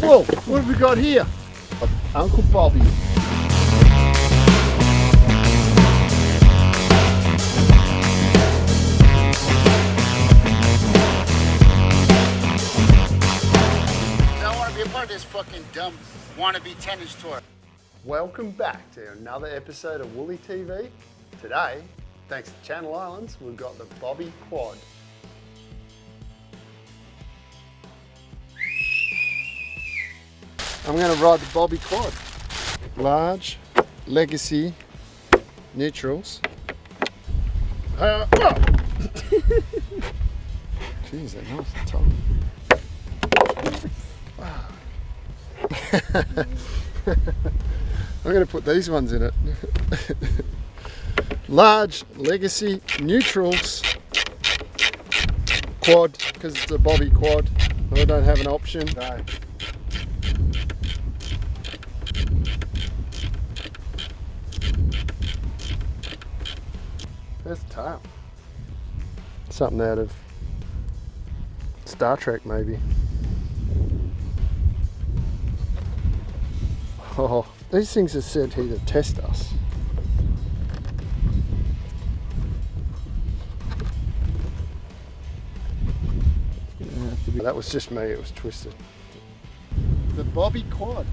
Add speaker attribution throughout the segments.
Speaker 1: Whoa, what have we got here? Uncle Bobby.
Speaker 2: Don't want to be a part of this fucking dumb wannabe tennis tour.
Speaker 1: Welcome back to another episode of Woolly TV. Today, thanks to Channel Islands, we've got the Bobby Quad. I'm going to ride the Bobby Quad. Large, legacy, neutrals. Jeez, they're nice and tight. I'm going to put these ones in it. Large, legacy, neutrals, quad, because it's a Bobby Quad. I don't have an option. No. There's the tail. Something out of Star Trek, maybe. Oh, these things are sent here to test us. That was just me, it was twisted. The Bobby Quad.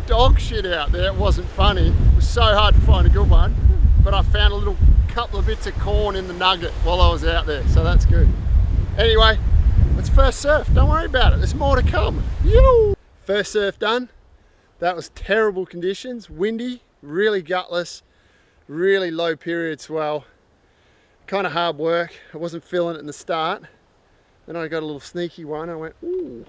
Speaker 1: Dog shit out there. It wasn't funny. It was so hard to find a good one, but I found a couple of bits of corn in the nugget while I was out there, so that's good. Anyway, let's first surf. Don't worry about it. There's more to come. Yoo! First surf done. That was terrible conditions. Windy, really gutless, really low period swell. Kind of hard work. I wasn't feeling it in the start. Then I got a little sneaky one. I went, ooh.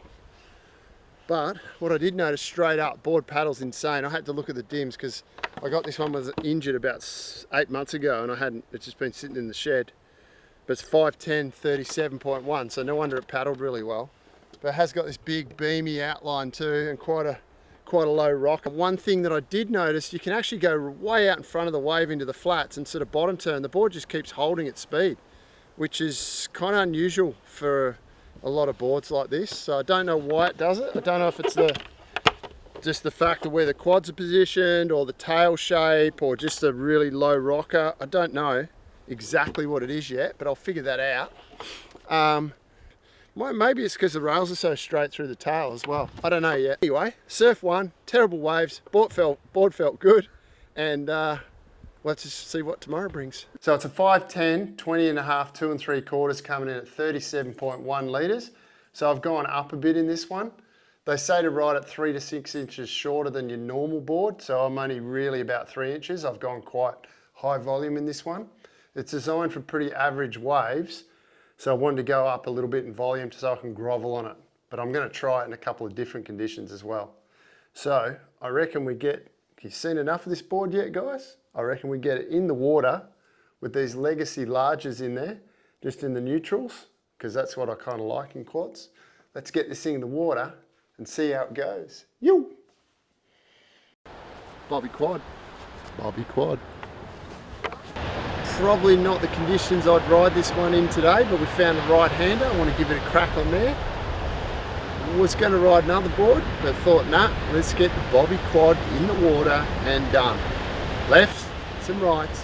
Speaker 1: But what I did notice straight up, board paddle's insane. I had to look at the dims because I got this one was injured about 8 months ago and it's just been sitting in the shed. But it's 510 37.1, so no wonder it paddled really well. But it has got this big beamy outline too and quite a low rock. One thing that I did notice, you can actually go way out in front of the wave into the flats and sort of bottom turn. The board just keeps holding its speed, which is kind of unusual for a lot of boards like this, so I don't know why it does it. I don't know if it's just the fact of where the quads are positioned or the tail shape or just a really low rocker. I don't know exactly what it is yet, but I'll figure that out. Maybe it's because the rails are so straight through the tail as well. I don't know yet. Anyway, surf one, terrible waves, board felt good, and let's just see what tomorrow brings. So it's a 510, 20 and a half, 2 3/4 coming in at 37.1 litres. So I've gone up a bit in this one. They say to ride it 3 to 6 inches shorter than your normal board. So I'm only really about 3 inches. I've gone quite high volume in this one. It's designed for pretty average waves. So I wanted to go up a little bit in volume so I can grovel on it. But I'm going to try it in a couple of different conditions as well. So I reckon we get, have you seen enough of this board yet, guys? I reckon we get it in the water with these legacy larges in there, just in the neutrals, because that's what I kind of like in quads. Let's get this thing in the water and see how it goes. Yo! Bobby quad. Bobby quad. Probably not the conditions I'd ride this one in today, but we found a right-hander. I want to give it a crack on there. Was going to ride another board, but thought, nah, let's get the Bobby quad in the water and done. Lefts, some rights.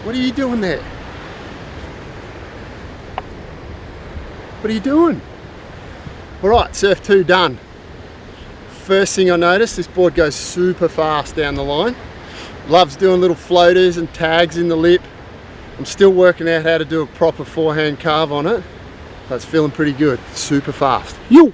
Speaker 1: What are you doing there? What are you doing? All right, surf 2 done. First thing I noticed, this board goes super fast down the line. Loves doing little floaters and tags in the lip. I'm still working out how to do a proper forehand carve on it, but it's feeling pretty good. Super fast. Yo!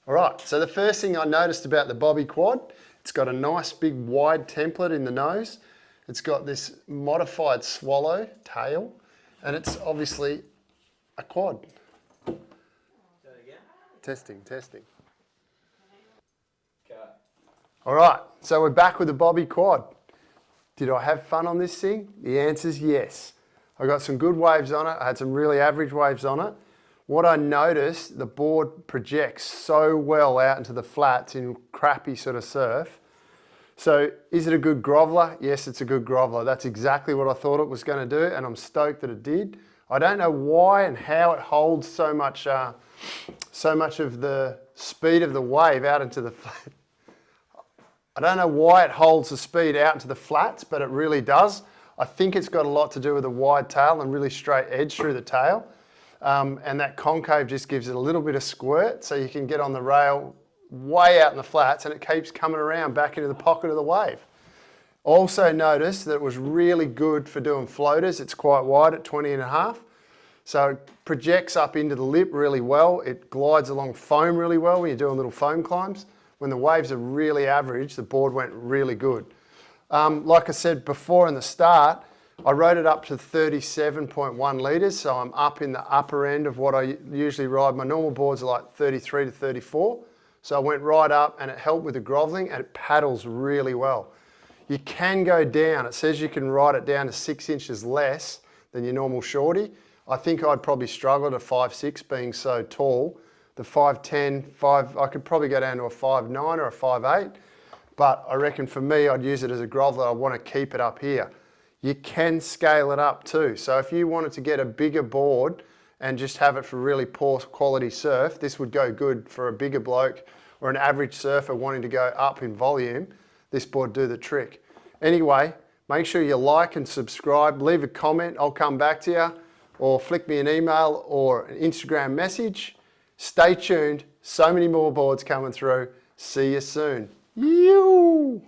Speaker 1: All right, so the first thing I noticed about the Bobby quad, it's got a nice big wide template in the nose. It's got this modified swallow tail, and it's obviously a quad. Testing. All right, so we're back with the Bobby quad. Did I have fun on this thing? The answer is yes. I got some good waves on it. I had some really average waves on it. What I noticed, the board projects so well out into the flats in crappy sort of surf. So is it a good groveler? Yes, it's a good groveler. That's exactly what I thought it was going to do, and I'm stoked that it did. I don't know why and how it holds so much of the speed of the wave out into the flat. I don't know why it holds the speed out into the flats, but it really does. I think it's got a lot to do with a wide tail and really straight edge through the tail. And that concave just gives it a little bit of squirt, so you can get on the rail way out in the flats and it keeps coming around back into the pocket of the wave. Also noticed that it was really good for doing floaters. It's quite wide at 20.5. So it projects up into the lip really well. It glides along foam really well when you're doing little foam climbs. When the waves are really average, the board went really good. Like I said before in the start, I rode it up to 37.1 litres, so I'm up in the upper end of what I usually ride. My normal boards are like 33 to 34. So I went right up and it helped with the grovelling and it paddles really well. You can go down. It says you can ride it down to 6 inches less than your normal shorty. I think I'd probably struggle to 5'6", being so tall. The 5'10", I could probably go down to a 5'9" or a 5'8", but I reckon for me, I'd use it as a groveler. I want to keep it up here. You can scale it up too. So if you wanted to get a bigger board and just have it for really poor quality surf, this would go good for a bigger bloke or an average surfer wanting to go up in volume. This board do the trick. Anyway, make sure you like and subscribe, leave a comment, I'll come back to you, or flick me an email or an Instagram message. Stay tuned, so many more boards coming through. See you soon. You.